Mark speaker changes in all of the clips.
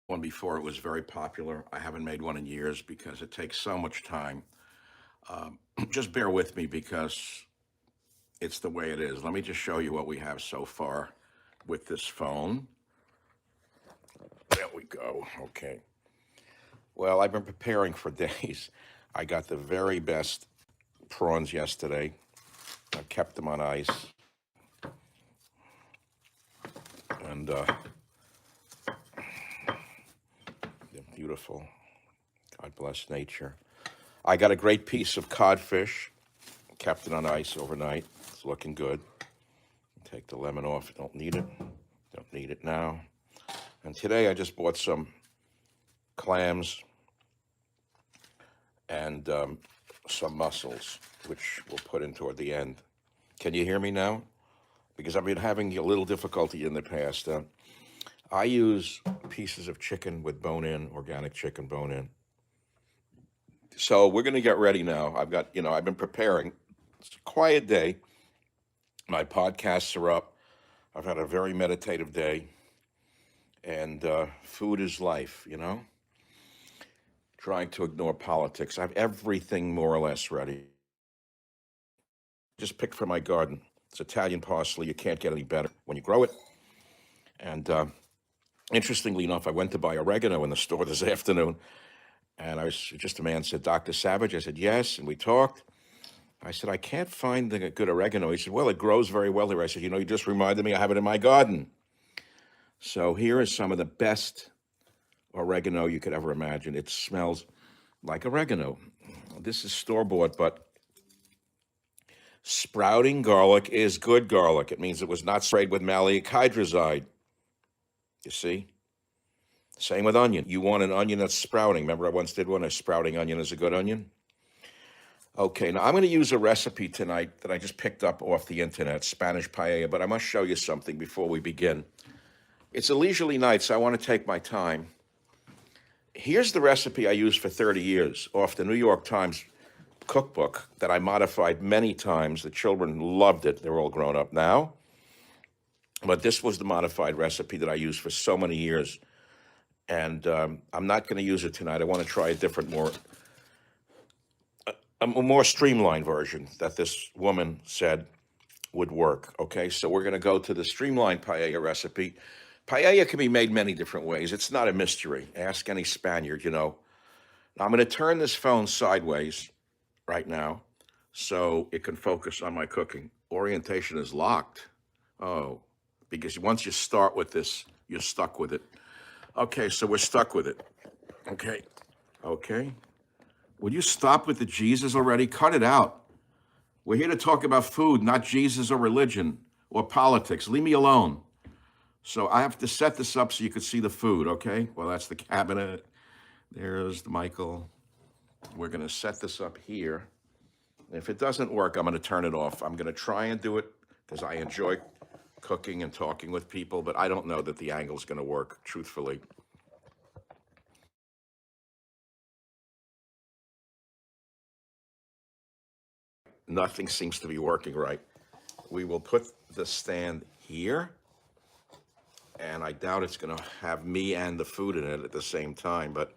Speaker 1: one before. It was very popular. I haven't made one in years because it takes so much time. Just bear with me because it's the way it is. Let me just show you what we have so far with this phone. There we go. Okay. Well, I've been preparing for days. I got the very best prawns yesterday. I kept them on ice, and they're beautiful. God bless nature. I got a great piece of codfish. Kept it on ice overnight. It's looking good. Take the lemon off. Don't need it. Don't need it now. And today I just bought some clams and some mussels, which we'll put in toward the end. Can you hear me now? Because I've been having a little difficulty in the past. I use pieces of chicken with bone in, organic chicken bone in. So we're going to get ready now. I've been preparing. It's a quiet day. My podcasts are up. I've had a very meditative day. And food is life. Trying to ignore politics. I have everything more or less ready. Just picked from my garden. It's Italian parsley. You can't get any better when you grow it. And interestingly enough, I went to buy oregano in the store this afternoon. And a man said, Dr. Savage? I said, yes. And we talked. I said, I can't find the good oregano. He said, well, it grows very well here. I said, you just reminded me I have it in my garden. So here is some of the best oregano you could ever imagine. It smells like oregano. This is store-bought, but sprouting garlic is good garlic. It means it was not sprayed with maleic hydrazide. You see? Same with onion. You want an onion that's sprouting. Remember I once did one, a sprouting onion is a good onion? Okay, now I'm going to use a recipe tonight that I just picked up off the internet, Spanish paella, but I must show you something before we begin. It's a leisurely night, so I want to take my time. Here's the recipe I used for 30 years off the New York Times cookbook that I modified many times. The children loved it. They're all grown up now. But this was the modified recipe that I used for so many years. And I'm not going to use it tonight. I want to try a more streamlined version that this woman said would work. Okay, so we're going to go to the streamlined paella recipe. Paella can be made many different ways. It's not a mystery. Ask any Spaniard. Now, I'm going to turn this phone sideways right now so it can focus on my cooking. Orientation is locked. Oh, because once you start with this, you're stuck with it. Okay, so we're stuck with it. Okay. Will you stop with the Jesus already? Cut it out. We're here to talk about food, not Jesus or religion or politics. Leave me alone. So I have to set this up so you can see the food, okay? Well, that's the cabinet. There's the Michael. We're going to set this up here. If it doesn't work, I'm going to turn it off. I'm going to try and do it because I enjoy cooking and talking with people, but I don't know that the angle's going to work, truthfully. Nothing seems to be working right. We will put the stand here, and I doubt it's going to have me and the food in it at the same time. But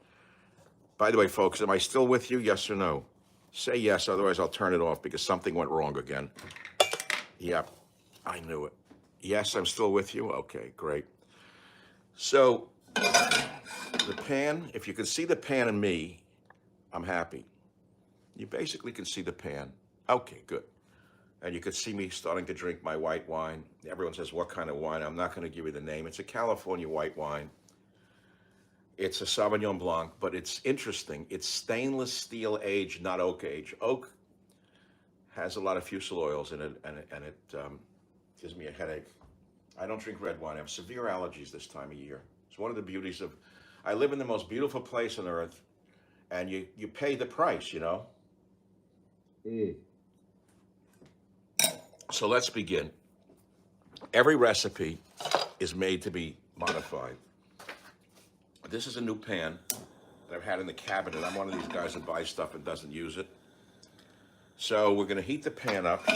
Speaker 1: by the way, folks, am I still with you? Yes or no? Say yes, otherwise I'll turn it off because something went wrong again. Yep, I knew it. Yes, I'm still with you? Okay, great. So the pan, if you can see the pan and me, I'm happy. You basically can see the pan. Okay, good. And you could see me starting to drink my white wine. Everyone says, what kind of wine? I'm not going to give you the name. It's a California white wine. It's a Sauvignon Blanc, but it's interesting. It's stainless steel aged, not oak age. Oak has a lot of fusel oils in it, and it gives me a headache. I don't drink red wine. I have severe allergies this time of year. It's one of the beauties of, I live in the most beautiful place on earth, and you pay the price. So let's begin. Every recipe is made to be modified. This is a new pan that I've had in the cabinet. I'm one of these guys that buys stuff and doesn't use it. So we're going to heat the pan up.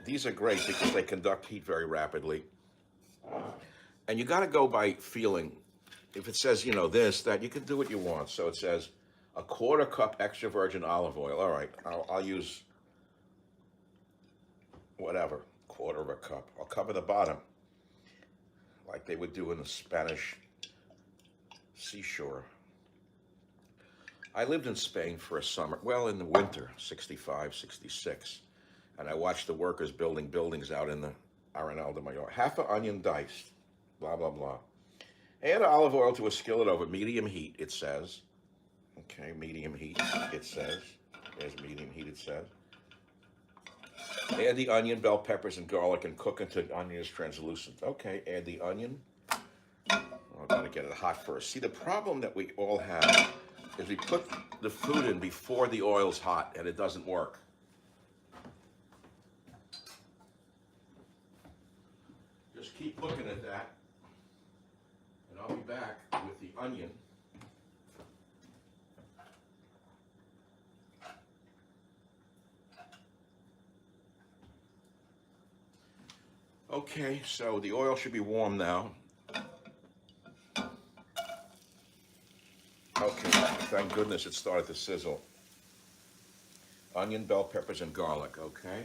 Speaker 1: These are great because they conduct heat very rapidly. And you got to go by feeling. if it says, you know, this, that, you can do what you want. So it says a quarter cup extra virgin olive oil. All right, I'll use whatever, quarter of a cup. I'll cover the bottom like they would do in the Spanish seashore. I lived in Spain for a summer, well, in the winter, 65, 66. And I watched the workers building buildings out in the Arenal de Mayor. Half an onion diced, blah, blah, blah. Add olive oil to a skillet over medium heat, it says. Okay, medium heat, it says. There's medium heat, it says. Add the onion, bell peppers, and garlic and cook until the onion is translucent. Okay, add the onion. I've got to get it hot first. See, the problem that we all have is we put the food in before the oil's hot, and it doesn't work. Just keep looking at that, and I'll be back with the onion. Okay, so the oil should be warm now. Okay, thank goodness it started to sizzle. Onion, bell peppers, and garlic, okay?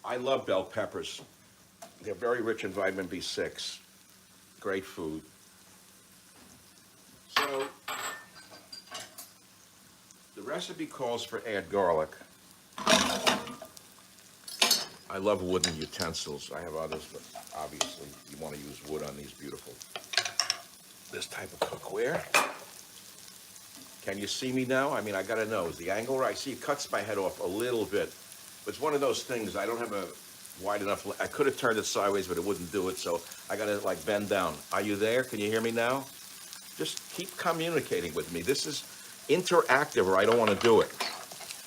Speaker 1: I love bell peppers. They're very rich in vitamin B6. Great food. So, the recipe calls for add garlic. I love wooden utensils. I have others, but obviously you want to use wood on these beautiful, this type of cookware. Can you see me now? I mean, I gotta know, is the angle right? See, it cuts my head off a little bit. But it's one of those things, I don't have a wide enough, I could have turned it sideways, but it wouldn't do it, so I gotta like bend down. Are you there? Can you hear me now? Just keep communicating with me. This is interactive or I don't want to do it.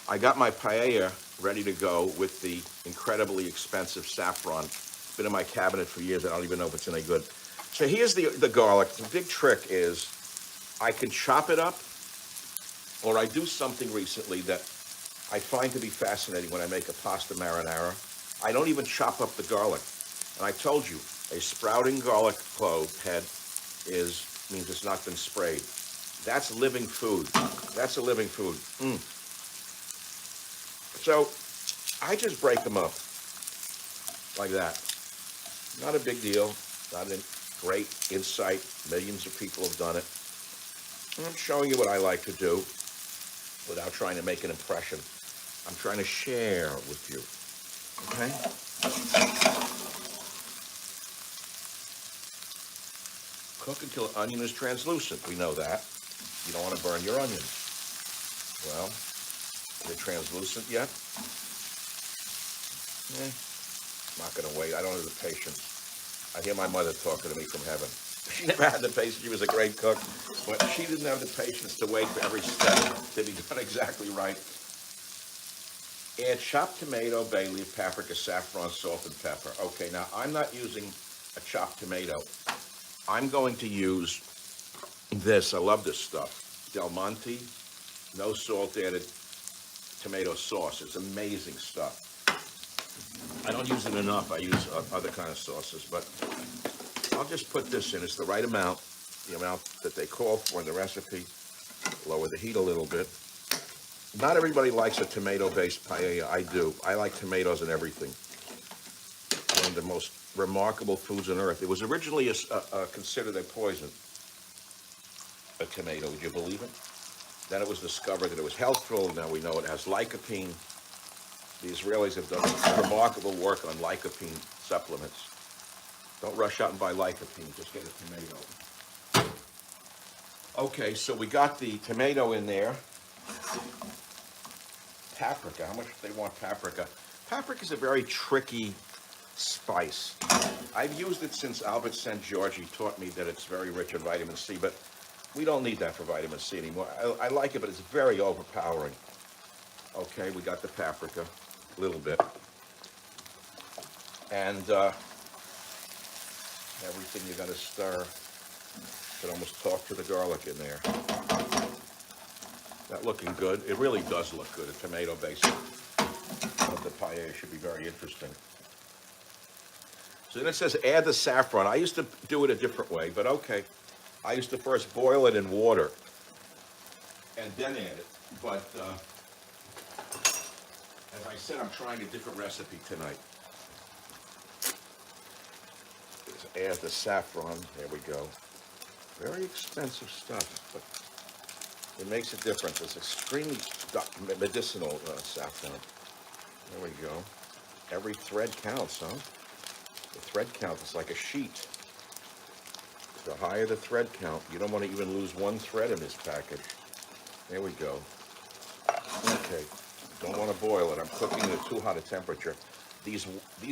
Speaker 1: I got my paella ready to go with the incredibly expensive saffron. It's been in my cabinet for years. I don't even know if it's any good. So here's the garlic. The big trick is I can chop it up, or I do something recently that I find to be fascinating when I make a pasta marinara. I don't even chop up the garlic. And I told you, a sprouting garlic clove head means it's not been sprayed. That's living food. That's a living food. So I just break them up like that. Not a big deal. Not a great insight. Millions of people have done it. And I'm showing you what I like to do without trying to make an impression. I'm trying to share with you. Okay? Cook until the onion is translucent. We know that. You don't want to burn your onions. Well, they're translucent yet? Not going to wait. I don't have the patience. I hear my mother talking to me from heaven. She never had the patience. She was a great cook, but she didn't have the patience to wait for every step to be done exactly right. Add chopped tomato, bay leaf, paprika, saffron, salt, and pepper. Okay, now I'm not using a chopped tomato. I'm going to use this. I love this stuff. Del Monte, no salt added tomato sauce. It's amazing stuff. I don't use it enough. I use other kind of sauces, but I'll just put this in. It's the right amount, the amount that they call for in the recipe. Lower the heat a little bit. Not everybody likes a tomato-based paella. I do. I like tomatoes in everything. One of the most remarkable foods on earth. It was originally considered a poison, a tomato. Would you believe it? Then it was discovered that it was healthful. Now we know it has lycopene. The Israelis have done remarkable work on lycopene supplements. Don't rush out and buy lycopene. Just get a tomato. Okay, so we got the tomato in there. Paprika. How much do they want paprika? Paprika is a very tricky spice. I've used it since Albert St. George. He taught me that it's very rich in vitamin C, but we don't need that for vitamin C anymore. I like it, but it's very overpowering. Okay, we got the paprika, a little bit. And everything you gotta stir. You can almost talk to the garlic in there. That looking good. It really does look good. A tomato base of the paella should be very interesting. So then it says add the saffron. I used to do it a different way, but okay. I used to first boil it in water and then add it. But as I said, I'm trying a different recipe tonight. Let's add the saffron. There we go. Very expensive stuff, but it makes a difference. It's extremely medicinal saffron. There we go. Every thread counts, huh? The thread count is like a sheet. The higher the thread count, you don't want to even lose one thread in this package. There we go. Okay, don't want to boil it. I'm cooking it at too hot a temperature. These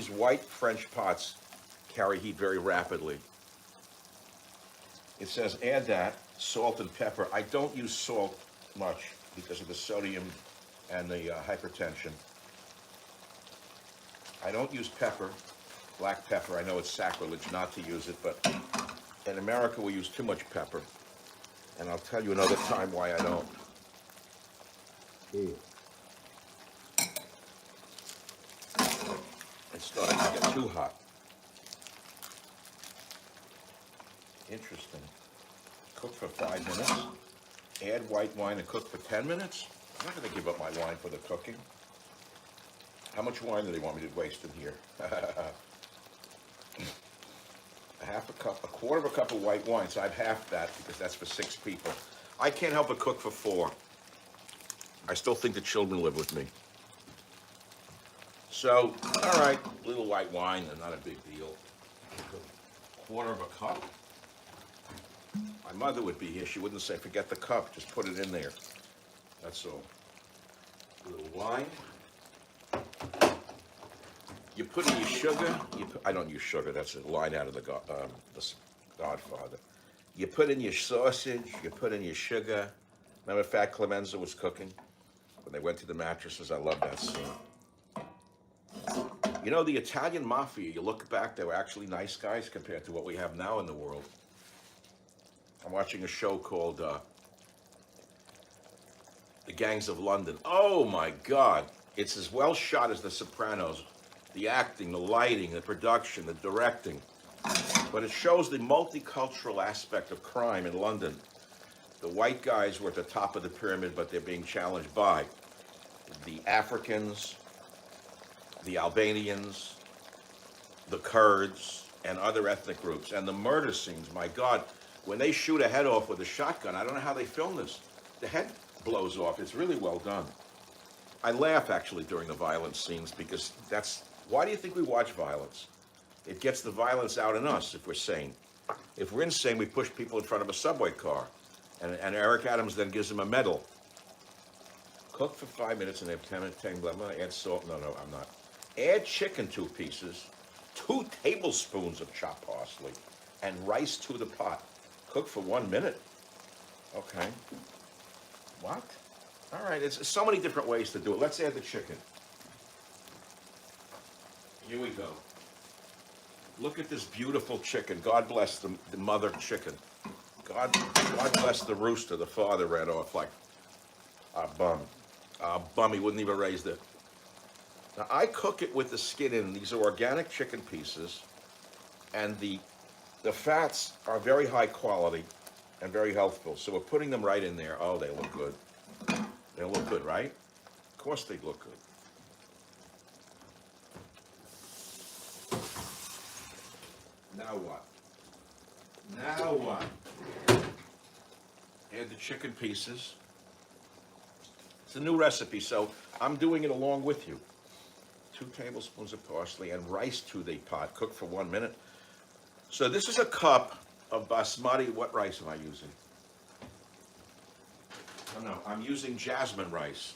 Speaker 1: white French pots carry heat very rapidly. It says add that, salt and pepper. I don't use salt much because of the sodium and the hypertension. I don't use pepper, black pepper. I know it's sacrilege not to use it, but in America we use too much pepper. And I'll tell you another time why I don't. It's starting to get too hot. Interesting. Cook for 5 minutes. Add white wine and cook for 10 minutes. I'm not going to give up my wine for the cooking. How much wine do they want me to waste in here? A quarter of a cup of white wine. So I've halved that because that's for 6 people. I can't help but cook for 4. I still think the children live with me. So, all right, a little white wine, not a big deal. A quarter of a cup. My mother would be here. She wouldn't say, forget the cup, just put it in there. That's all. A little wine. You put in your sugar. I don't use sugar. That's a line out of the Godfather. You put in your sausage. You put in your sugar. Remember Fat Clemenza was cooking? When they went to the mattresses, I love that scene. You know, the Italian mafia, you look back, they were actually nice guys compared to what we have now in the world. I'm watching a show called The Gangs of London. Oh my God. It's as well shot as The Sopranos. The acting, the lighting, the production, the directing. But it shows the multicultural aspect of crime in London. The white guys were at the top of the pyramid, but they're being challenged by the Africans, the Albanians, the Kurds, and other ethnic groups. And the murder scenes, my God, when they shoot a head off with a shotgun, I don't know how they film this. The head blows off. It's really well done. I laugh, actually, during the violence scenes because why do you think we watch violence? It gets the violence out in us if we're sane. If we're insane, we push people in front of a subway car. And Eric Adams then gives them a medal. Cook for 5 minutes and they have 10 minutes, I'm going to add salt. No, I'm not. Add chicken 2 pieces, 2 tablespoons of chopped parsley, and rice to the pot. Cook for 1 minute. Okay. What? All right, it's so many different ways to do it. Let's add the chicken. Here we go. Look at this beautiful chicken. God bless the mother chicken. God bless the rooster the father ran off like a bum. A bum, he wouldn't even raise it. Now, I cook it with the skin in. These are organic chicken pieces, and the fats are very high quality and very healthful. So we're putting them right in there. Oh, they look good. They look good, right? Of course they look good. Now what? Now what? Add the chicken pieces. It's a new recipe, so I'm doing it along with you. 2 tablespoons of parsley and rice to the pot. Cook for 1 minute. So this is a cup of basmati. What rice am I using? Oh, no, I'm using jasmine rice.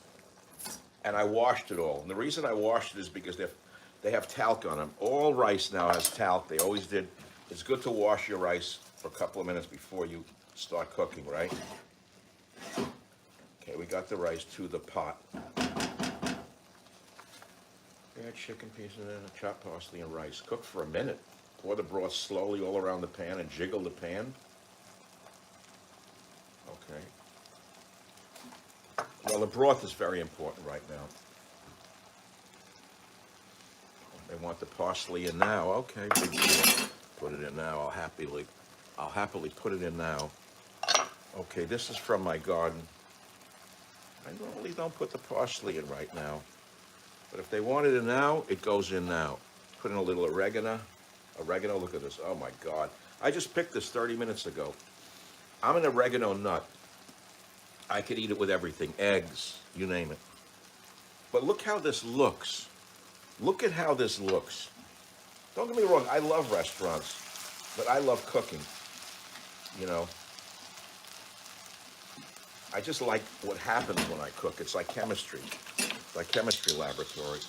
Speaker 1: And I washed it all. And the reason I washed it is because they have talc on them. All rice now has talc. They always did. It's good to wash your rice for a couple of minutes before you start cooking, right? Okay, we got the rice to the pot. Add chicken pieces in, chopped parsley and rice. Cook for a minute. Pour the broth slowly all around the pan and jiggle the pan. Okay. Well, the broth is very important right now. They want the parsley in now. Okay, big deal. Put it in now. I'll happily put it in now. Okay, this is from my garden. I normally don't put the parsley in right now, but if they want it in now, it goes in now. Put in a little oregano. Oregano, look at this. Oh my God. I just picked this 30 minutes ago. I'm an oregano nut. I could eat it with everything, eggs, you name it. But look how this looks. Look at how this looks. Don't get me wrong, I love restaurants, but I love cooking, you know. I just like what happens when I cook. It's like chemistry, like chemistry laboratory.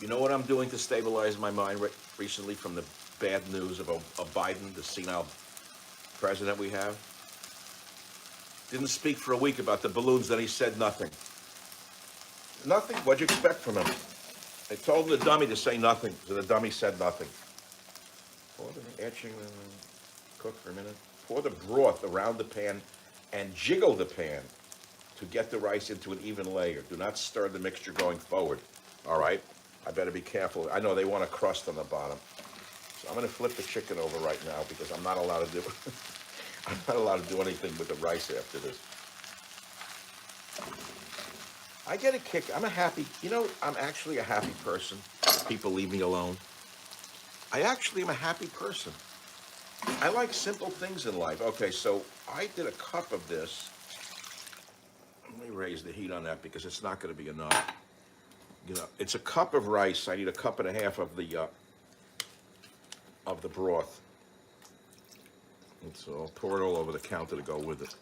Speaker 1: You know what I'm doing to stabilize my mind recently from the bad news of Biden, the senile president we have? Didn't speak for a week about the balloons, then he said nothing. Nothing? What'd you expect from him? They told the dummy to say nothing, so the dummy said nothing. Pour the etching, cook for a minute. Pour the broth around the pan and jiggle the pan to get the rice into an even layer. Do not stir the mixture going forward, all right? I better be careful. I know they want a crust on the bottom. So I'm gonna flip the chicken over right now because I'm not allowed to do I'm not allowed to do anything with the rice after this. I get a kick. I'm actually a happy person. People leave me alone. I actually am a happy person. I like simple things in life. Okay, so I did a cup of this. Let me raise the heat on that because it's not going to be enough. You know, it's a cup of rice. I need a cup and a half of the broth. And so I'll pour it all over the counter to go with it.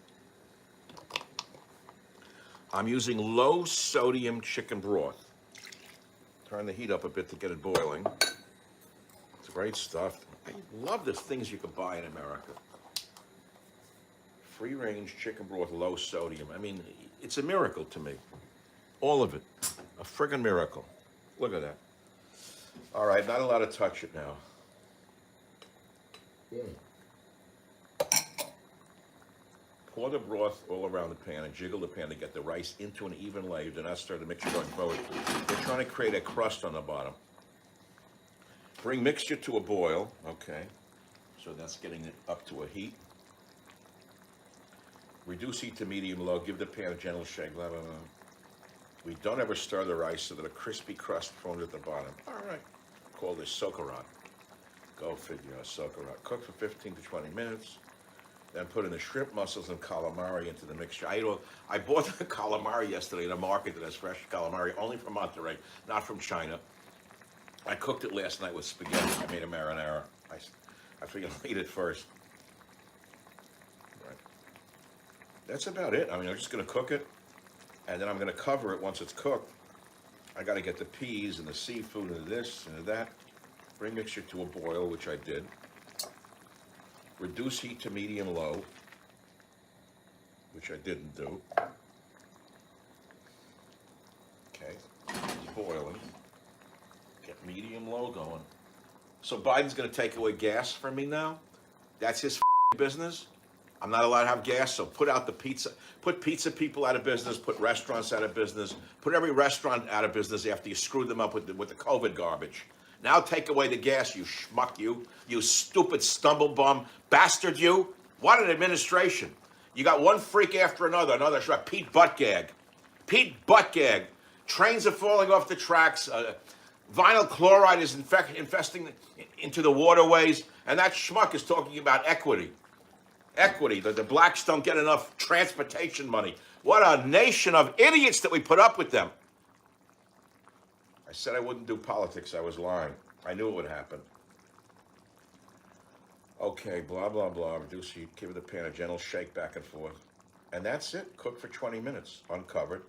Speaker 1: I'm using low sodium chicken broth. Turn the heat up a bit to get it boiling. It's great stuff. I love the things you can buy in America. Free range chicken broth, low sodium. I mean, it's a miracle to me. All of it. A friggin' miracle. Look at that. All right, not allowed to touch it now. Pour the broth all around the pan and jiggle the pan to get the rice into an even layer. Do not stir the mixture going forward. We're trying to create a crust on the bottom. Bring mixture to a boil. Okay. So that's getting it up to a heat. Reduce heat to medium low. Give the pan a gentle shake. Blah, blah, blah. We don't ever stir the rice so that a crispy crust forms at the bottom. All right. Call this socarrat. Go figure, socarrat. Cook for 15 to 20 minutes. Then put in the shrimp mussels and calamari into the mixture. I bought the calamari yesterday in a market that has fresh calamari, only from Monterey, not from China. I cooked it last night with spaghetti. I made a marinara. I figured I'll eat it first. Right. That's about it. I mean, I'm just going to cook it, and then I'm going to cover it once it's cooked. I got to get the peas and the seafood and this and that. Bring mixture to a boil, which I did. Reduce heat to medium low, which I didn't do. Okay, it's boiling. Get medium low going. So Biden's gonna take away gas from me now? That's his business? I'm not allowed to have gas, so put out the pizza. Put pizza people out of business, put restaurants out of business, put every restaurant out of business after you screwed them up with the COVID garbage. Now take away the gas, you schmuck, you stupid stumblebum bastard, you. What an administration. You got one freak after another Pete Buttigieg. Pete Buttigieg. Trains are falling off the tracks. Vinyl chloride is infesting into the waterways. And that schmuck is talking about equity. Equity, that the blacks don't get enough transportation money. What a nation of idiots that we put up with them. I said I wouldn't do politics. I was lying. I knew it would happen. Okay, blah, blah, blah. Reduce heat. Give the pan a gentle shake back and forth. And that's it. Cook for 20 minutes, uncovered.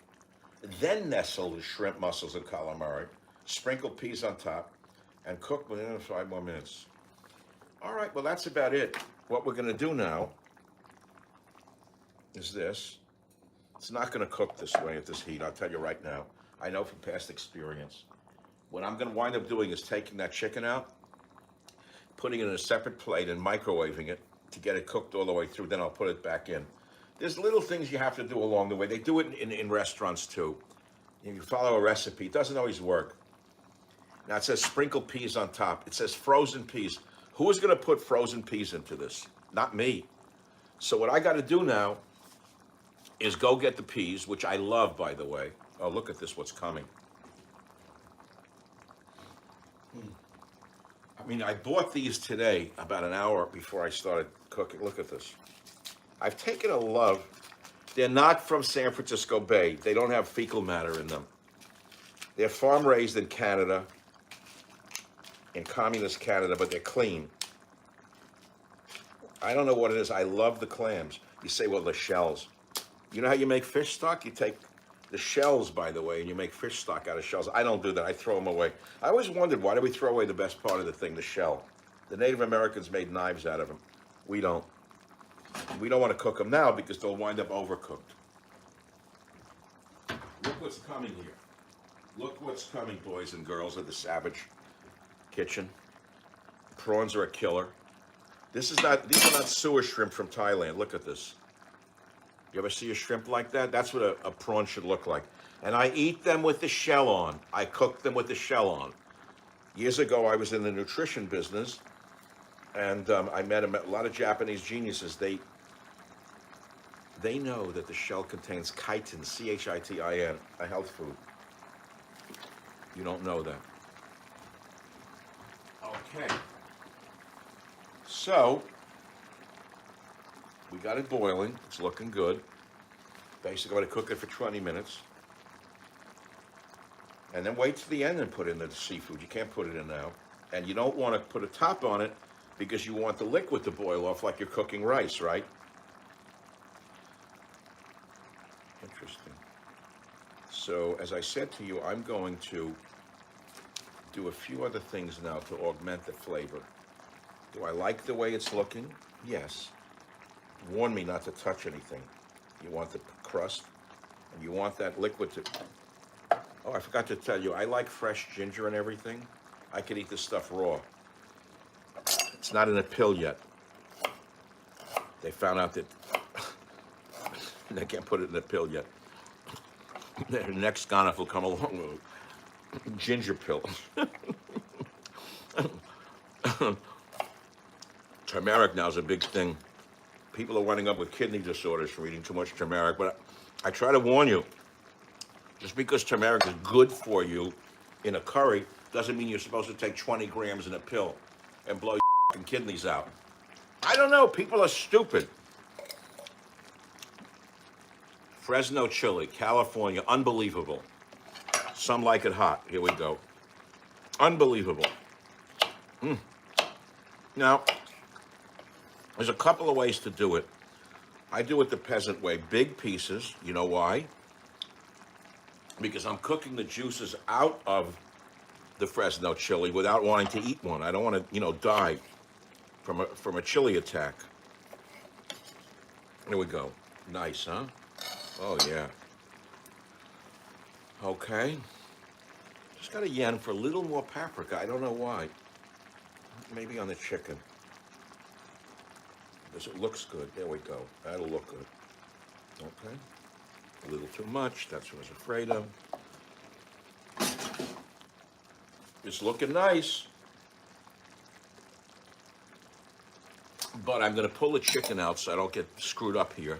Speaker 1: Then nestle the shrimp, mussels, and calamari. Sprinkle peas on top. And cook within 5 more minutes. All right, well, that's about it. What we're going to do now is this. It's not going to cook this way at this heat. I'll tell you right now. I know from past experience. What I'm going to wind up doing is taking that chicken out, putting it in a separate plate and microwaving it to get it cooked all the way through. Then I'll put it back in. There's little things you have to do along the way. They do it in restaurants too. If you follow a recipe, it doesn't always work. Now it says sprinkled peas on top. It says frozen peas. Who is going to put frozen peas into this? Not me. So what I got to do now is go get the peas, which I love, by the way. Oh, look at this, what's coming. I mean, I bought these today about an hour before I started cooking. Look at this. I've taken a love. They're not from San Francisco Bay. They don't have fecal matter in them. They're farm raised in Canada, in communist Canada, but they're clean. I don't know what it is. I love the clams. You say, well, the shells. You know how you make fish stock? You take the shells, by the way, and you make fish stock out of shells. I don't do that. I throw them away. I always wondered, why do we throw away the best part of the thing, the shell? The Native Americans made knives out of them. We don't. We don't want to cook them now because they'll wind up overcooked. Look what's coming here. Look what's coming, boys and girls of the Savage Kitchen. Prawns are a killer. These are not sewer shrimp from Thailand. Look at this. You ever see a shrimp like that? That's what a prawn should look like. And I eat them with the shell on. I cook them with the shell on. Years ago, I was in the nutrition business, and I met a lot of Japanese geniuses. They know that the shell contains chitin, C-H-I-T-I-N, a health food. You don't know that. Okay. So, we got it boiling. It's looking good. Basically, I'm going to cook it for 20 minutes. And then wait to the end and put in the seafood. You can't put it in now. And you don't want to put a top on it because you want the liquid to boil off like you're cooking rice, right? Interesting. So, as I said to you, I'm going to do a few other things now to augment the flavor. Do I like the way it's looking? Yes. Warn me not to touch anything. You want the crust, and you want that liquid to... Oh, I forgot to tell you, I like fresh ginger and everything. I could eat this stuff raw. It's not in a pill yet. They found out that they can't put it in a pill yet. The next Ghana will come along with a ginger pill. Turmeric now is a big thing. People are winding up with kidney disorders from eating too much turmeric, but I try to warn you, just because turmeric is good for you in a curry doesn't mean you're supposed to take 20 grams in a pill and blow your kidneys out. I don't know, people are stupid. Fresno chili, California, unbelievable. Some like it hot. Here we go. Unbelievable. Now, there's a couple of ways to do it. I do it the peasant way, big pieces. You know why? Because I'm cooking the juices out of the Fresno chili without wanting to eat one. I don't want to, die from a chili attack. There we go. Nice, huh? Oh, yeah. Okay. Just got a yen for a little more paprika. I don't know why. Maybe on the chicken. Because it looks good. There we go. That'll look good. Okay. A little too much. That's what I was afraid of. It's looking nice. But I'm going to pull the chicken out so I don't get screwed up here.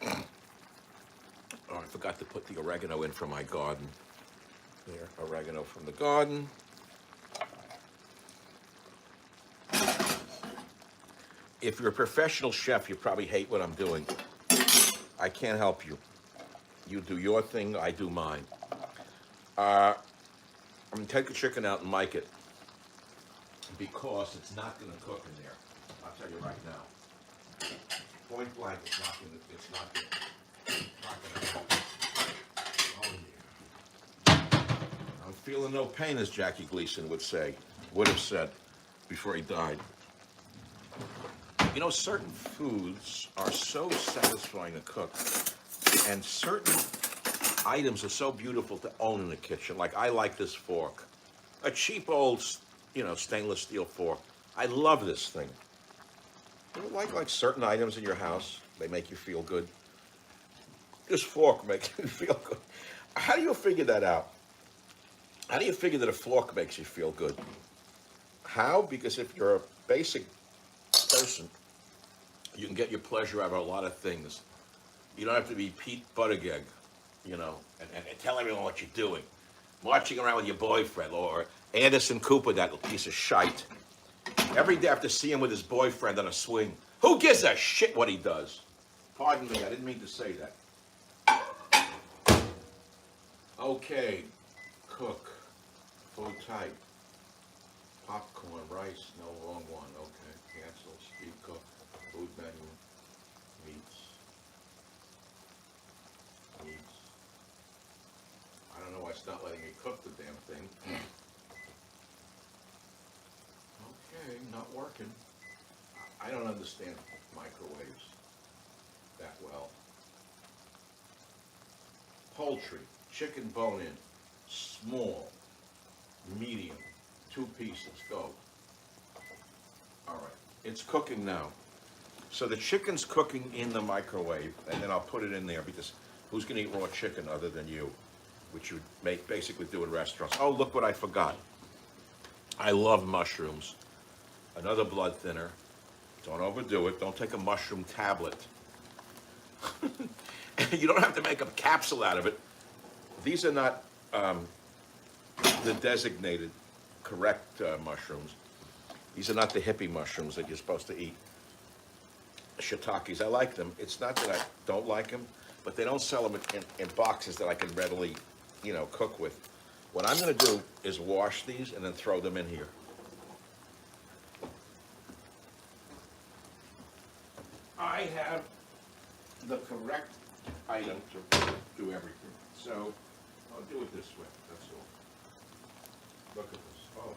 Speaker 1: Oh, I forgot to put the oregano in from my garden. There, oregano from the garden. If you're a professional chef, you probably hate what I'm doing. I can't help you. You do your thing, I do mine. I'm gonna take the chicken out and mic it because it's not gonna cook in there. I'll tell you right now. Point blank, it's not gonna cook. Oh yeah. I'm feeling no pain, as Jackie Gleason would have said before he died. Certain foods are so satisfying to cook, and certain items are so beautiful to own in the kitchen. Like, I like this fork. A cheap old, stainless steel fork. I love this thing. You like certain items in your house? They make you feel good. This fork makes you feel good. How do you figure that out? How do you figure that a fork makes you feel good? How? Because if you're a basic person, you can get your pleasure out of a lot of things. You don't have to be Pete Buttigieg, and tell everyone what you're doing. Marching around with your boyfriend, or Anderson Cooper, that piece of shite. Every day I have to see him with his boyfriend on a swing. Who gives a shit what he does? Pardon me, I didn't mean to say that. Okay, cook, food type, popcorn, rice, no, wrong one. Okay, cancel, speed cook, food menu, meats. I don't know why it's not letting me cook the damn thing. Okay, not working. I don't understand microwaves that well. Poultry, chicken bone-in, small, medium, 2 pieces, go. All right, it's cooking now. So the chicken's cooking in the microwave, and then I'll put it in there because who's gonna eat raw chicken other than you? Which you basically do in restaurants. Oh, look what I forgot. I love mushrooms. Another blood thinner. Don't overdo it. Don't take a mushroom tablet. You don't have to make a capsule out of it. These are not the designated correct mushrooms. These are not the hippie mushrooms that you're supposed to eat. Shiitakes, I like them. It's not that I don't like them, but they don't sell them in boxes that I can readily, cook with. What I'm going to do is wash these and then throw them in here. I have the correct item to do everything. So I'll do it this way, that's all. Look at this. Oh my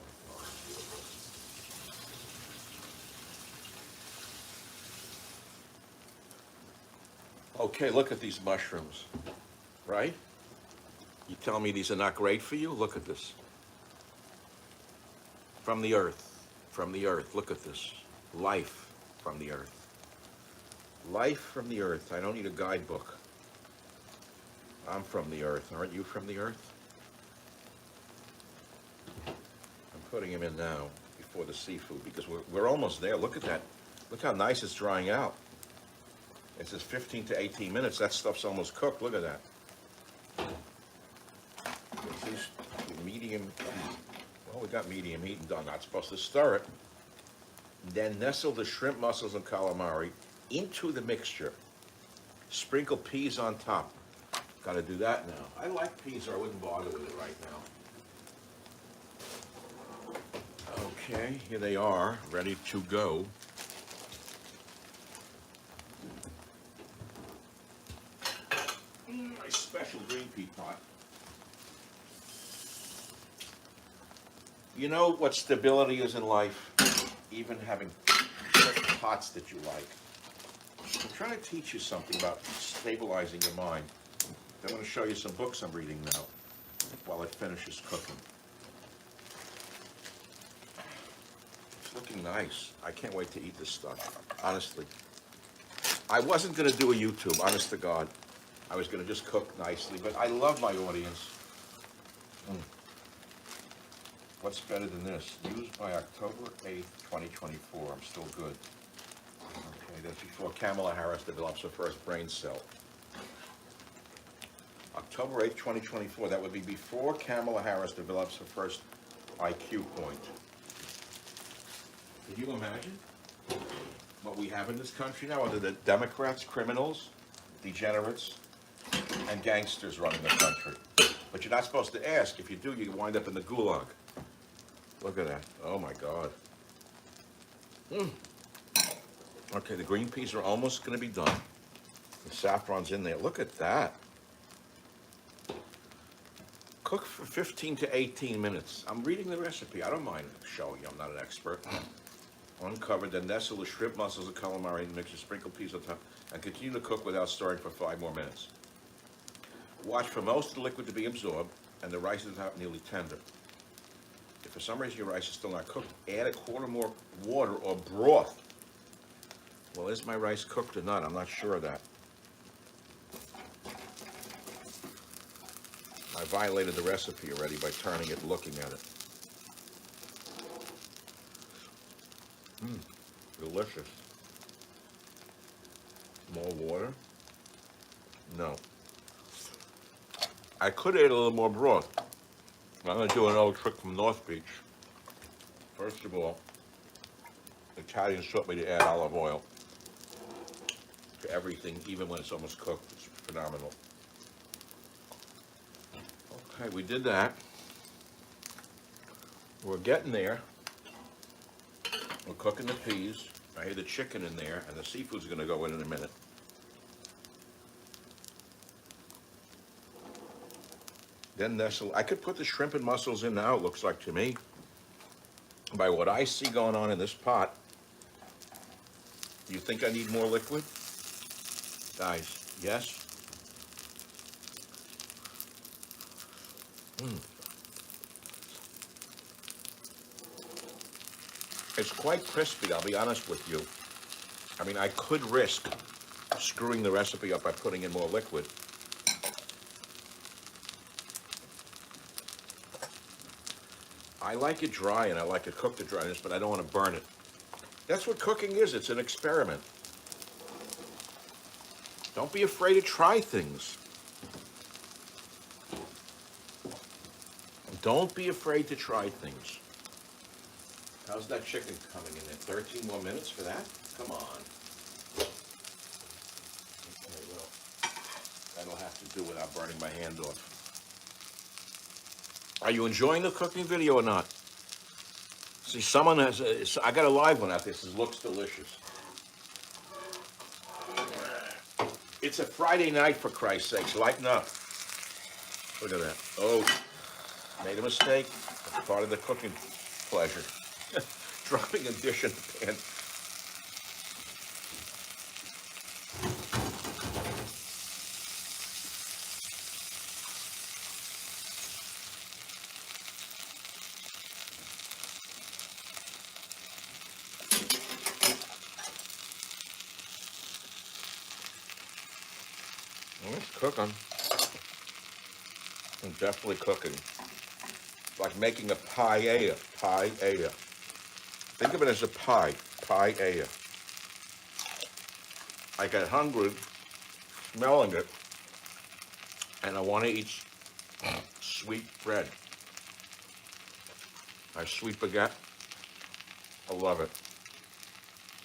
Speaker 1: God. Okay, look at these mushrooms, right? You tell me these are not great for you? Look at this. From the earth, look at this. Life from the earth. Life from the earth. I don't need a guidebook. I'm from the earth. Aren't you from the earth? I'm putting them in now before the seafood because we're almost there. Look at that. Look how nice it's drying out. It says 15 to 18 minutes. That stuff's almost cooked. Look at that. These medium heat. Well, we got medium heat and done. Not supposed to stir it. Then nestle the shrimp, mussels, and calamari into the mixture. Sprinkle peas on top. Got to do that now. I like peas, or I wouldn't bother with it right now. Okay, here they are, ready to go. My special green pea pot. You know what stability is in life? Even having pots that you like. I'm trying to teach you something about stabilizing your mind. I'm going to show you some books I'm reading now while it finishes cooking. It's looking nice. I can't wait to eat this stuff, honestly. I wasn't going to do a YouTube, honest to God. I was going to just cook nicely, but I love my audience. What's better than this? Used by October 8th, 2024. I'm still good. Okay, that's before Kamala Harris develops her first brain cell. October 8th, 2024. That would be before Kamala Harris develops her first IQ point. Can you imagine what we have in this country now? Other than Democrats, criminals, degenerates, and gangsters running the country. But you're not supposed to ask. If you do, you wind up in the gulag. Look at that. Oh my God. Okay, the green peas are almost going to be done. The saffron's in there. Look at that. Cook for 15 to 18 minutes. I'm reading the recipe. I don't mind showing you. I'm not an expert. Uncover, then nestle the shrimp, mussels, and calamari in the mixture. Sprinkle peas on top, and continue to cook without stirring for 5 more minutes. Watch for most of the liquid to be absorbed, and the rice is not nearly tender. If for some reason your rice is still not cooked, add a quarter more water or broth. Well, is my rice cooked or not? I'm not sure of that. My I violated the recipe already by turning it and looking at it. Delicious. More water? No. I could add a little more broth. I'm going to do an old trick from North Beach. First of all, Italians taught me to add olive oil to everything, even when it's almost cooked. It's phenomenal. Okay, we did that. We're getting there. We're cooking the peas. I hear the chicken in there, and the seafood's going to go in a minute. Then I could put the shrimp and mussels in now, it looks like to me. By what I see going on in this pot, you think I need more liquid? Guys, yes? It's quite crispy, I'll be honest with you. I mean, I could risk screwing the recipe up by putting in more liquid. I like it dry and I like to cook the dryness, but I don't want to burn it. That's what cooking is, it's an experiment. Don't be afraid to try things. Don't be afraid to try things. How's that chicken coming in there? 13 more minutes for that? Come on. Okay, well, that'll have to do without burning my hand off. Are you enjoying the cooking video or not? See, someone has, I got a live one out there that says, looks delicious. It's a Friday night, for Christ's sakes, lighten up. Look at that. Oh, made a mistake. That's part of the cooking pleasure. Dropping a dish in the pan. Well, it's cooking. I'm definitely cooking. It's like making a paella. Paella. Think of it as a pie. Paella. I get hungry smelling it, and I want to eat sweet bread. My sweet baguette. I love it.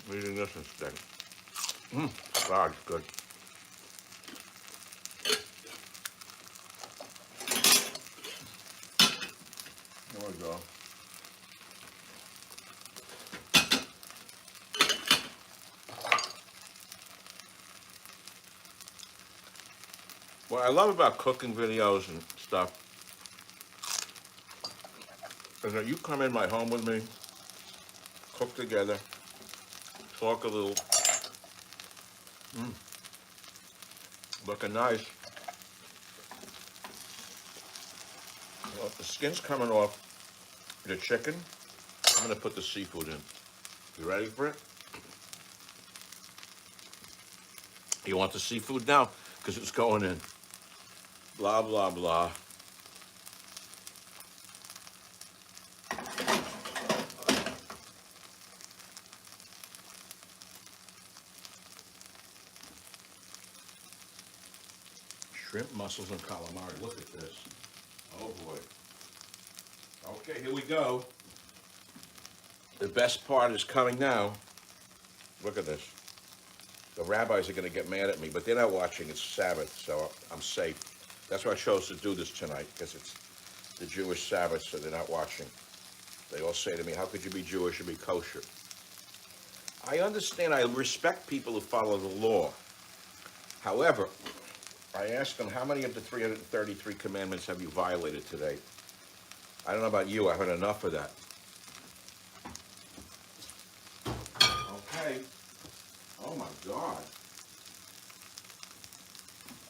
Speaker 1: I'm eating this instead. God, it's good. There we go. What I love about cooking videos and stuff is that you come in my home with me, cook together, talk a little, looking nice. Well, the skin's coming off the chicken. I'm gonna put the seafood in. You ready for it? You want the seafood now? Because it's going in. Blah, blah, blah. Shrimp, mussels, and calamari. Look at this. Oh boy. Okay, here we go. The best part is coming now. Look at this. The rabbis are going to get mad at me, but they're not watching. It's Sabbath, so I'm safe. That's why I chose to do this tonight, because it's the Jewish Sabbath, so they're not watching. They all say to me, how could you be Jewish and be kosher? I understand. I respect people who follow the law. However, I ask them, how many of the 333 commandments have you violated today? I don't know about you. I've had enough of that. Okay. Oh, my God.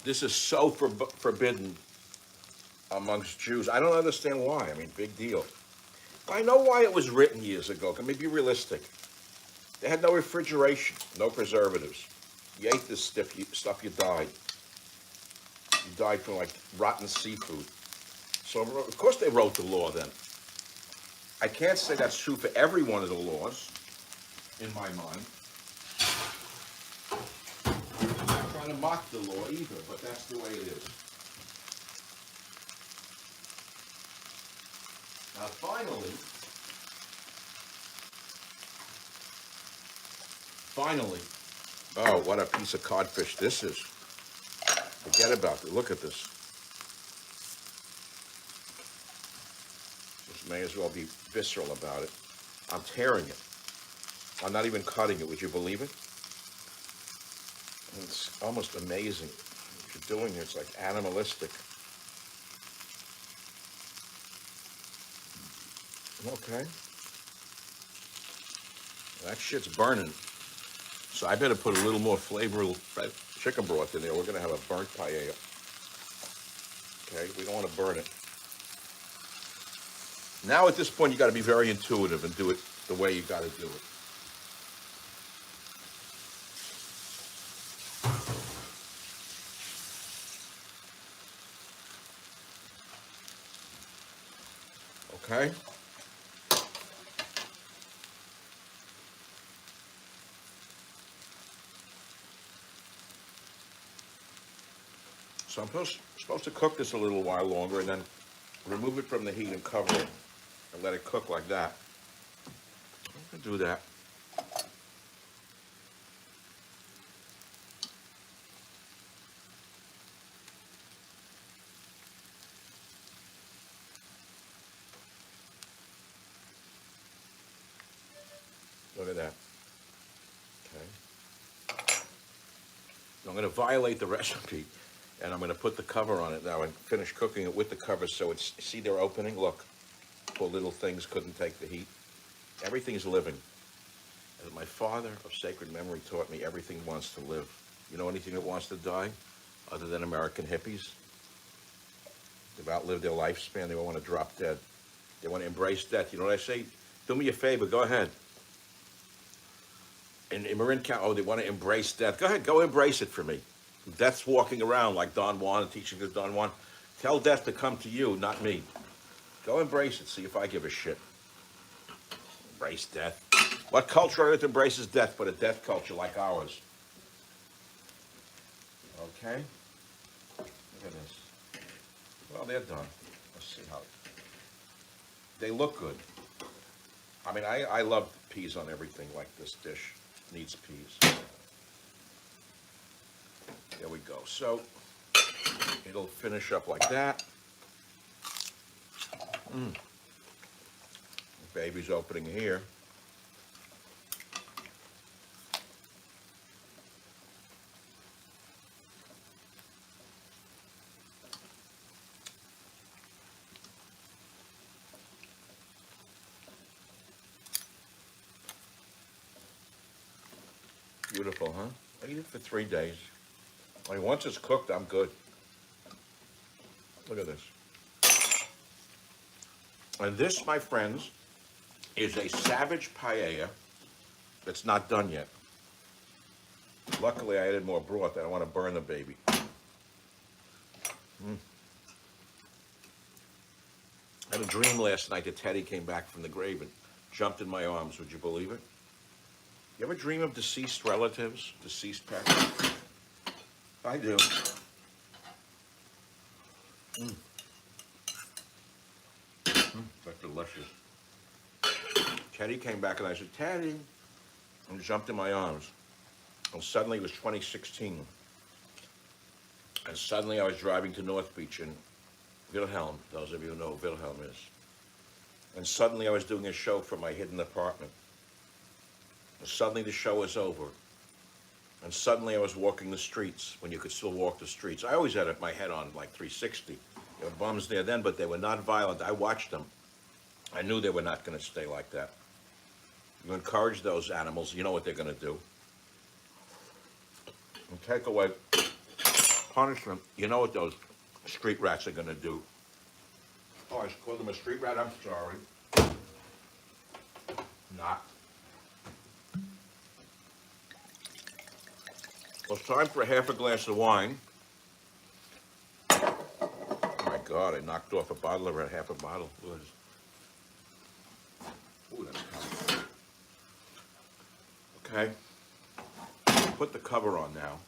Speaker 1: This is so forbidden amongst Jews. I don't understand why. I mean, big deal. I know why it was written years ago. Can we be realistic? They had no refrigeration, no preservatives. You ate this stuff, you died. You died from, like, rotten seafood. So of course they wrote the law then. I can't say that's true for every one of the laws, in my mind. I'm not trying to mock the law either, but that's the way it is. Now finally, oh, what a piece of codfish this is. Forget about it. Look at this. This may as well be visceral about it. I'm tearing it. I'm not even cutting it. Would you believe it? It's almost amazing what you're doing here. It's like animalistic. Okay. That shit's burning. So I better put a little more flavorful chicken broth in there. We're going to have a burnt paella. Okay, we don't want to burn it. Now at this point, you got to be very intuitive and do it the way you got to do it. Okay? So I'm supposed to cook this a little while longer and then remove it from the heat and cover it and let it cook like that. I'm going to do that. Look at that. Okay. I'm going to violate the recipe, and I'm going to put the cover on it now and finish cooking it with the cover so it's, see their opening? Look, poor little things couldn't take the heat. Everything's living. As my father of sacred memory taught me, everything wants to live. You know anything that wants to die other than American hippies? They've outlived their lifespan. They don't want to drop dead. They want to embrace death. You know what I say? Do me a favor. Go ahead. In Marin County, oh, they want to embrace death. Go ahead. Go embrace it for me. Death's walking around like Don Juan, teaching this Don Juan. Tell death to come to you, not me. Go embrace it. See if I give a shit. Embrace death. What culture on earth embraces death but a death culture like ours? Okay. Look at this. Well, they're done. Let's see how. They look good. I mean, I love peas on everything like this dish needs peas. There we go. So it'll finish up like that. The baby's opening here. Beautiful, huh? I eat it for 3 days. I mean, once it's cooked, I'm good. Look at this. And this, my friends, is a savage paella that's not done yet. Luckily, I added more broth. I don't want to burn the baby. I had a dream last night that Teddy came back from the grave and jumped in my arms. Would you believe it? You ever dream of deceased relatives, deceased pets? I do. That's delicious. Teddy came back and I said, Teddy, and jumped in my arms. And suddenly it was 2016. And suddenly I was driving to North Beach in Wilhelm, those of you who know who Wilhelm is. And suddenly I was doing a show from my hidden apartment. And suddenly the show was over. And suddenly I was walking the streets when you could still walk the streets. I always had my head on like 360. There were bums there then, but they were not violent. I watched them. I knew they were not going to stay like that. You encourage those animals, you know what they're going to do. And take away punishment, you know what those street rats are going to do. Oh, I called them a street rat? I'm sorry. Not. Well, it's time for half a glass of wine. Oh my God. hard. I knocked off a bottle, or half a bottle. Ooh, that's hot. Okay. Put the cover on now.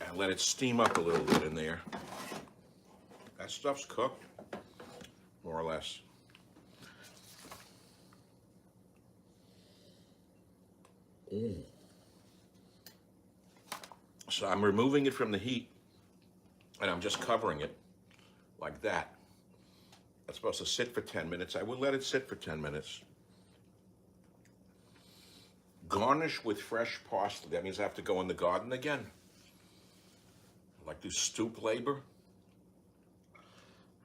Speaker 1: And let it steam up a little bit in there. That stuff's cooked, more or less. So I'm removing it from the heat, and I'm just covering it like that. It's supposed to sit for 10 minutes. I will let it sit for 10 minutes. Garnish with fresh parsley. That means I have to go in the garden again. Like do stoop labor.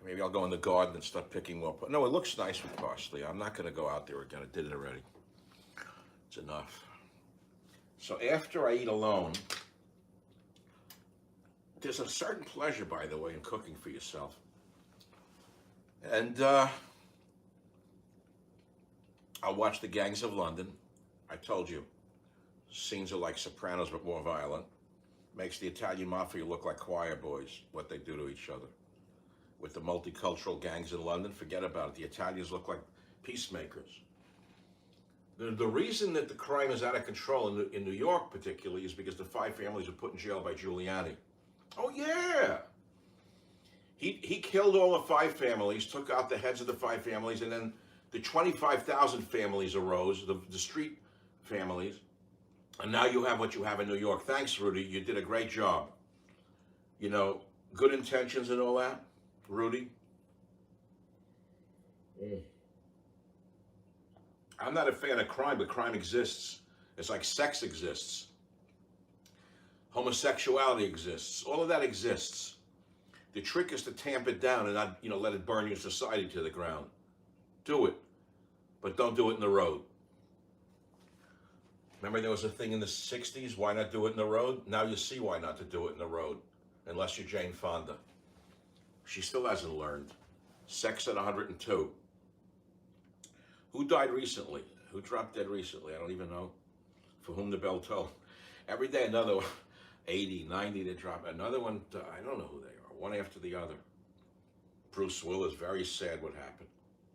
Speaker 1: Maybe I'll go in the garden and start picking more. No, it looks nice with parsley. I'm not going to go out there again. I did it already. It's enough. So after I eat alone, there's a certain pleasure, by the way, in cooking for yourself. And I'll watch The Gangs of London. I told you, scenes are like Sopranos but more violent. Makes the Italian mafia look like choir boys, what they do to each other. With the multicultural gangs in London, forget about it. The Italians look like peacemakers. The reason that the crime is out of control in New York particularly is because the 5 families were put in jail by Giuliani. Oh yeah! He killed all the 5 families, took out the heads of the 5 families, and then the 25,000 families arose, the street families, and now you have what you have in New York. Thanks, Rudy. You did a great job. You know, good intentions and all that, Rudy. I'm not a fan of crime, but crime exists. It's like sex exists. Homosexuality exists. All of that exists. The trick is to tamp it down and not, let it burn your society to the ground. Do it, but don't do it in the road. Remember there was a thing in the 60s, why not do it in the road? Now you see why not to do it in the road, unless you're Jane Fonda. She still hasn't learned. Sex at 102. Who died recently? Who dropped dead recently? I don't even know. For whom the bell tolled. Every day another 80, 90 they drop. Another one, I don't know who they are. One after the other. Bruce Willis, very sad what happened.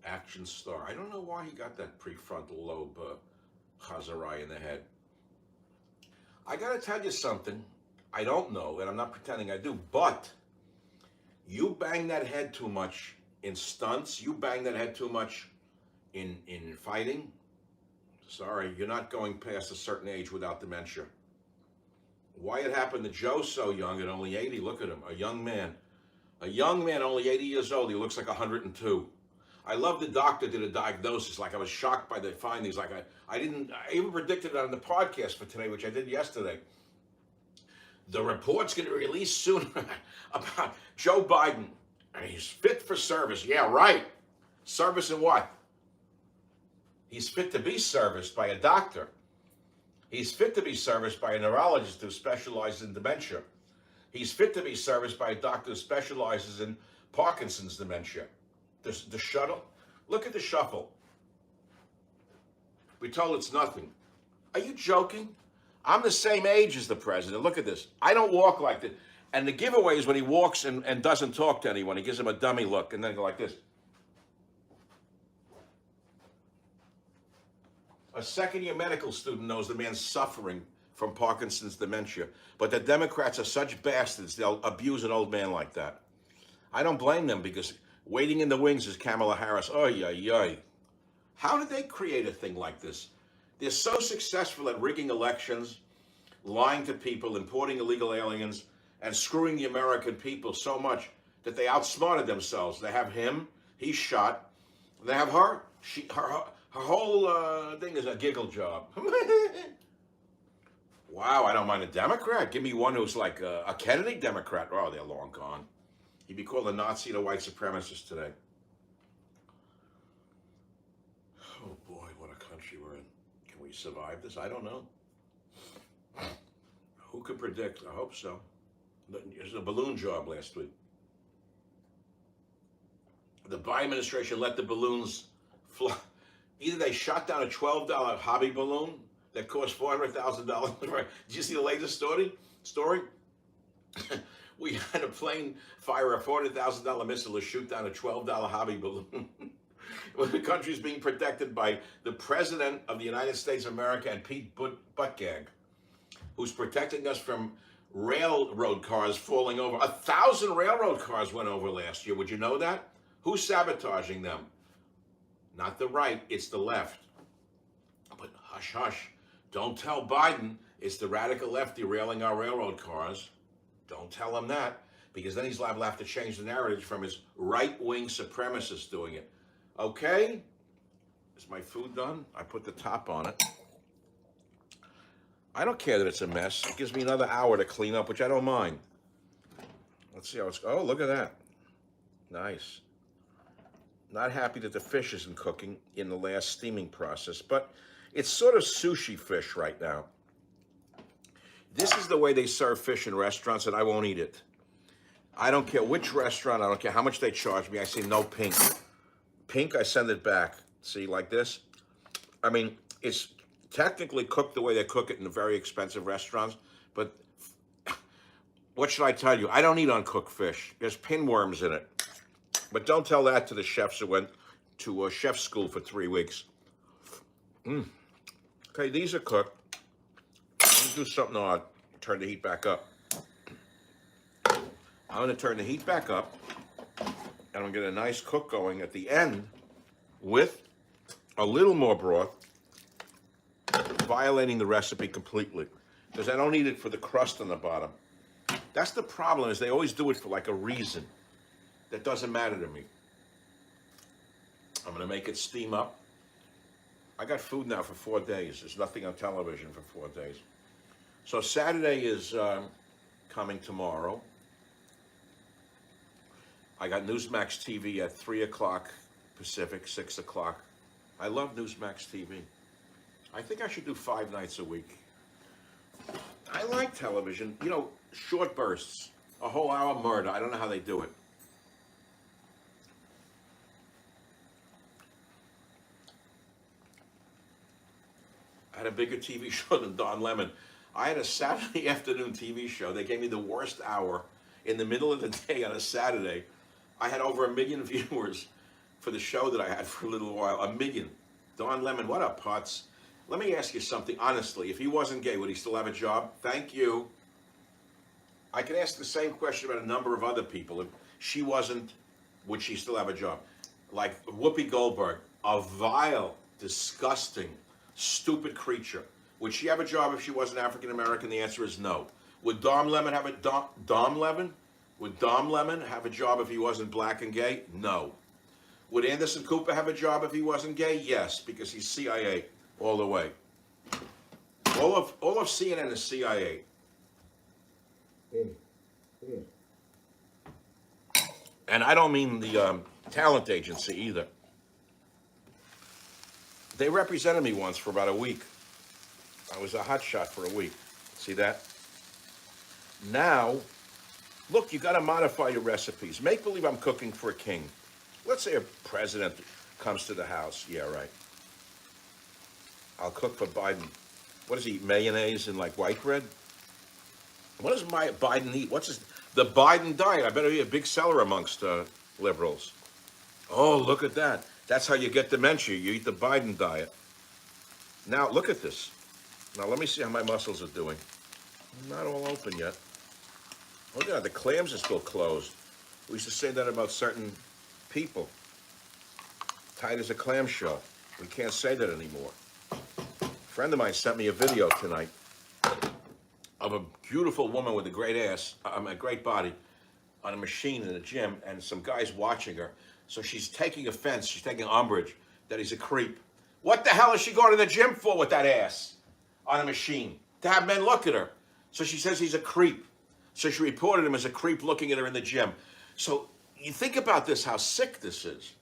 Speaker 1: Action star. I don't know why he got that prefrontal lobe Chazarai in the head. I gotta tell you something. I don't know, and I'm not pretending I do, but you bang that head too much in stunts, you bang that head too much in fighting, sorry, you're not going past a certain age without dementia. Why it happened to Joe so young at only 80? Look at him, a young man. A young man, only 80 years old, he looks like 102. I love the doctor did a diagnosis, like I was shocked by the findings, like I even predicted it on the podcast for today, which I did yesterday. The report's going to be released soon about Joe Biden. He's fit for service. Yeah, right. Service in what? He's fit to be serviced by a doctor. He's fit to be serviced by a neurologist who specializes in dementia. He's fit to be serviced by a doctor who specializes in Parkinson's dementia. The shuttle. Look at the shuffle. We told it's nothing. Are you joking? I'm the same age as the president. Look at this. I don't walk like this. And the giveaway is when he walks and doesn't talk to anyone. He gives them a dummy look and then go like this. A second-year medical student knows the man's suffering from Parkinson's dementia. But the Democrats are such bastards, they'll abuse an old man like that. I don't blame them because waiting in the wings is Kamala Harris. Oy, oy, oy. How did they create a thing like this? They're so successful at rigging elections, lying to people, importing illegal aliens, and screwing the American people so much that they outsmarted themselves. They have him, he's shot. They have her, her whole thing is a giggle job. Wow, I don't mind a Democrat. Give me one who's like a Kennedy Democrat. Oh, they're long gone. He'd be called a Nazi and a white supremacist today. Oh boy, what a country we're in. Can we survive this? I don't know. Who could predict? I hope so. There's a balloon job last week. The Biden administration let the balloons fly. Either they shot down a $12 hobby balloon that cost $400,000. Did you see the latest story? story? We had a plane fire a $400,000 missile to shoot down a $12 hobby balloon. When the country's being protected by the President of the United States of America and Pete Buttigieg, who's protecting us from railroad cars falling over. 1,000 railroad cars went over last year. Would you know that? Who's sabotaging them? Not the right, it's the left. But hush, hush. Don't tell Biden it's the radical left derailing our railroad cars. Don't tell him that, because then he's liable to have to change the narrative from his right-wing supremacists doing it. Okay? Is my food done? I put the top on it. I don't care that it's a mess. It gives me another hour to clean up, which I don't mind. Let's see how it's... Oh, look at that. Nice. Not happy that the fish isn't cooking in the last steaming process, but it's sort of sushi fish right now. This is the way they serve fish in restaurants, and I won't eat it. I don't care which restaurant. I don't care how much they charge me. I say no pink. Pink, I send it back. See, like this? I mean, it's technically cooked the way they cook it in the very expensive restaurants, but what should I tell you? I don't eat uncooked fish. There's pinworms in it. But don't tell that to the chefs who went to a chef school for 3 weeks. Okay, these are cooked. Let me do something odd. Turn the heat back up. I'm going to turn the heat back up, and I'm going to get a nice cook going at the end with a little more broth, violating the recipe completely, because I don't need it for the crust on the bottom. That's the problem, is they always do it for like a reason that doesn't matter to me. I'm going to make it steam up. I got food now for 4 days. There's nothing on television for 4 days. So Saturday is coming tomorrow. I got Newsmax TV at 3 o'clock Pacific, 6 o'clock. I love Newsmax TV. I think I should do 5 nights a week. I like television, you know, short bursts, a whole hour murder. I don't know how they do it. I had a bigger TV show than Don Lemon. I had a Saturday afternoon TV show. They gave me the worst hour in the middle of the day on a Saturday. I had over 1 million viewers for the show that I had for a little while. 1 million. Don Lemon, what a putz. Let me ask you something, honestly. If he wasn't gay, would he still have a job? Thank you. I can ask the same question about a number of other people. If she wasn't, would she still have a job? Like Whoopi Goldberg, a vile, disgusting, stupid creature. Would she have a job if she wasn't African American? The answer is no. Would Dom Lemon have a Dom Lemon? Would Dom Lemon have a job if he wasn't black and gay? No. Would Anderson Cooper have a job if he wasn't gay? Yes, because he's CIA all the way. All of CNN is CIA. And I don't mean the talent agency either. They represented me once for about a week. I was a hotshot for a week. See that? Now, look, you got to modify your recipes. Make believe I'm cooking for a king. Let's say a president comes to the house. Yeah, right. I'll cook for Biden. What does he eat? Mayonnaise and like white bread? What does Biden eat? The Biden diet? I better be a big seller amongst liberals. Oh, look at that. That's how you get dementia. You eat the Biden diet. Now, look at this. Now, let me see how my muscles are doing. Not all open yet. Oh, yeah, the clams are still closed. We used to say that about certain people. Tight as a clamshell. We can't say that anymore. A friend of mine sent me a video tonight of a beautiful woman with a great ass, a great body, on a machine in a gym, and some guys watching her. So she's taking offense, she's taking umbrage that he's a creep. What the hell is she going to the gym for with that ass on a machine? To have men look at her. So she says he's a creep. So she reported him as a creep looking at her in the gym. So you think about this, how sick this is.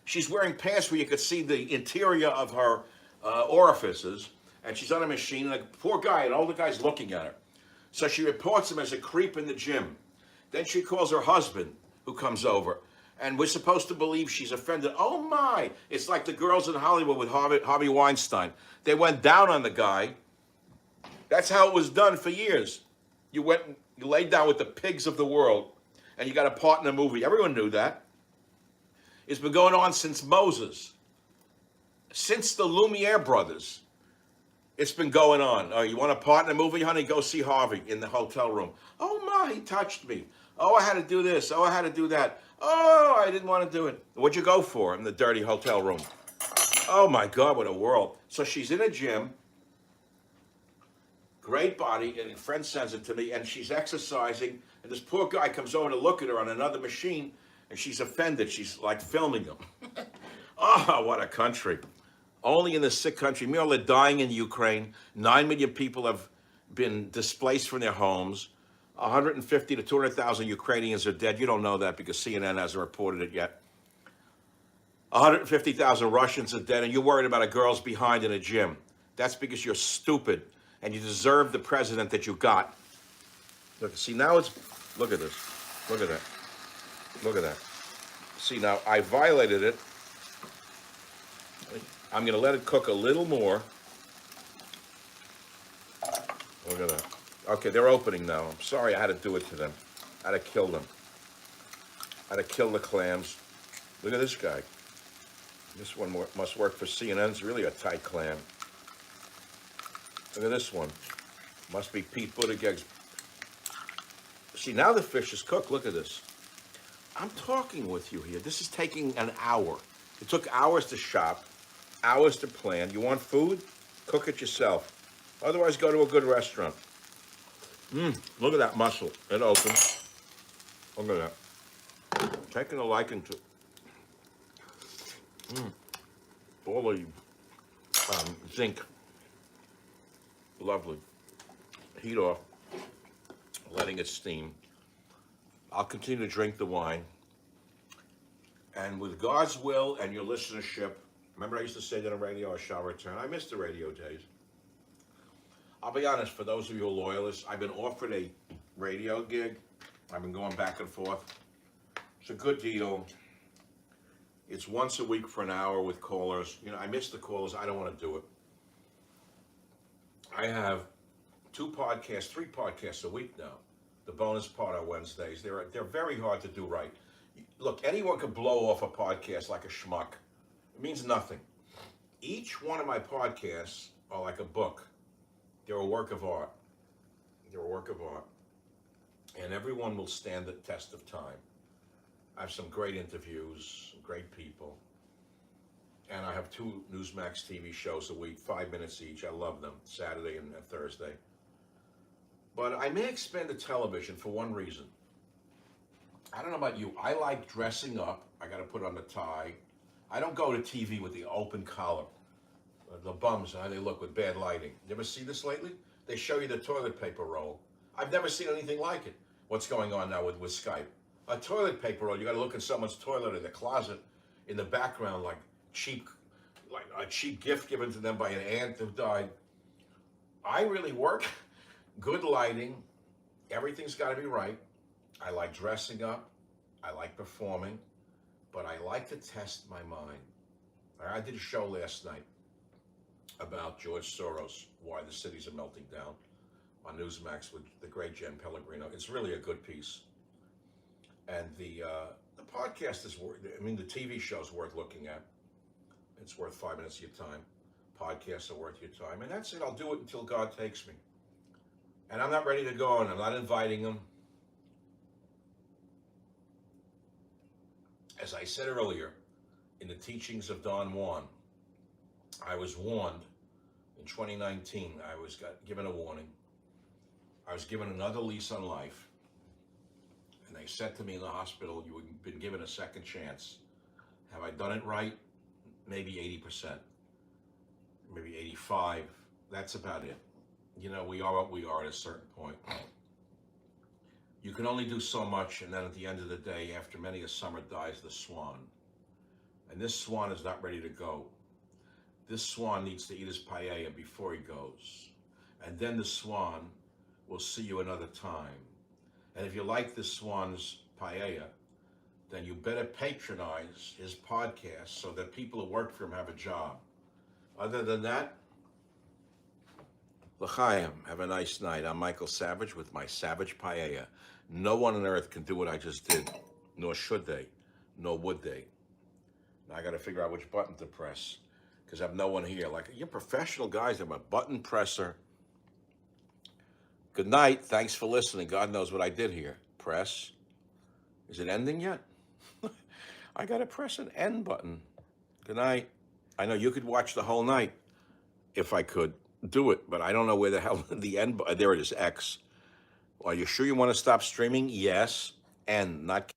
Speaker 1: She's wearing pants where you could see the interior of her orifices, and she's on a machine, and a poor guy, an older guy's looking at her. So she reports him as a creep in the gym. Then she calls her husband, who comes over, and we're supposed to believe she's offended. Oh my, it's like the girls in Hollywood with Harvey Weinstein. They went down on the guy. That's how it was done for years. You went and you laid down with the pigs of the world, and you got a part in a movie. Everyone knew that. It's been going on since Moses, since the Lumiere brothers. It's been going on. Oh, you want a part in a movie, honey? Go see Harvey in the hotel room. Oh, Ma, he touched me. Oh, I had to do this. Oh, I had to do that. Oh, I didn't want to do it. What'd you go for in the dirty hotel room? Oh, my God, what a world. So she's in a gym, great body, and a friend sends it to me, and she's exercising, and this poor guy comes over to look at her on another machine, and she's offended. She's like filming him. Oh, what a country. Only in this sick country. Meanwhile, they're dying in Ukraine. 9 million people have been displaced from their homes. 150 to 200,000 Ukrainians are dead. You don't know that because CNN hasn't reported it yet. 150,000 Russians are dead, and you're worried about a girl's behind in a gym. That's because you're stupid, and you deserve the president that you got. Look, see, now it's, look at this. Look at that. Look at that. See, now I violated it. I'm going to let it cook a little more. Look at that. Okay, they're opening now. I'm sorry I had to do it to them. I had to kill them. I had to kill the clams. Look at this guy. This one must work for CNN. It's really a tight clam. Look at this one. Must be Pete Buttigieg's. See, now the fish is cooked. Look at this. I'm talking with you here. This is taking an hour. It took hours to shop, hours to plan. You want food? Cook it yourself. Otherwise, go to a good restaurant. Look at that mussel. It opens. Look at that. Taking a liking to all the zinc. Lovely. Heat off. Letting it steam. I'll continue to drink the wine. And with God's will and your listenership, remember I used to say that on radio, I shall return. I miss the radio days. I'll be honest, for those of you who are loyalists, I've been offered a radio gig. I've been going back and forth. It's a good deal. It's once a week for an hour with callers. You know, I miss the callers. I don't want to do it. I have 3 podcasts a week now. The bonus part on Wednesdays. They're very hard to do right. Look, anyone can blow off a podcast like a schmuck. It means nothing. Each one of my podcasts are like a book. They're a work of art. They're a work of art. And everyone will stand the test of time. I have some great interviews, some great people. And I have 2 Newsmax TV shows a week, 5 minutes each. I love them, Saturday and Thursday. But I may expand the television for one reason. I don't know about you. I like dressing up. I got to put on the tie. I don't go to TV with the open collar. The bums, how they look with bad lighting. You ever see this lately? They show you the toilet paper roll. I've never seen anything like it. What's going on now with Skype? A toilet paper roll. You got to look in someone's toilet in the closet, in the background, like a cheap gift given to them by an aunt who died. I really work. Good lighting. Everything's got to be right. I like dressing up. I like performing. But I like to test my mind. I did a show last night about George Soros, why the cities are melting down, on Newsmax with the great Jen Pellegrino. It's really a good piece. And the podcast is worth, the TV show's worth looking at. It's worth 5 minutes of your time. Podcasts are worth your time. And that's it. I'll do it until God takes me. And I'm not ready to go, and I'm not inviting him. As I said earlier, in the teachings of Don Juan, I was warned in 2019. I was given a warning. I was given another lease on life. And they said to me in the hospital, you've been given a second chance. Have I done it right? Maybe 80%, maybe 85%. That's about it. You know, we are what we are at a certain point. You can only do so much, and then at the end of the day, after many a summer, dies the swan. And this swan is not ready to go. This swan needs to eat his paella before he goes. And then the swan will see you another time. And if you like this swan's paella, then you better patronize his podcast so that people who work for him have a job. Other than that, L'chaim, have a nice night. I'm Michael Savage with my Savage Paella. No one on earth can do what I just did, nor should they, nor would they. Now I got to figure out which button to press because I have no one here. Like, you're professional guys, I'm a button presser. Good night. Thanks for listening. God knows what I did here. Press. Is it ending yet? I got to press an end button. Good night. I know you could watch the whole night if I could do it, but I don't know where the hell the end button. There it is, X. Are you sure you want to stop streaming? Yes. End, not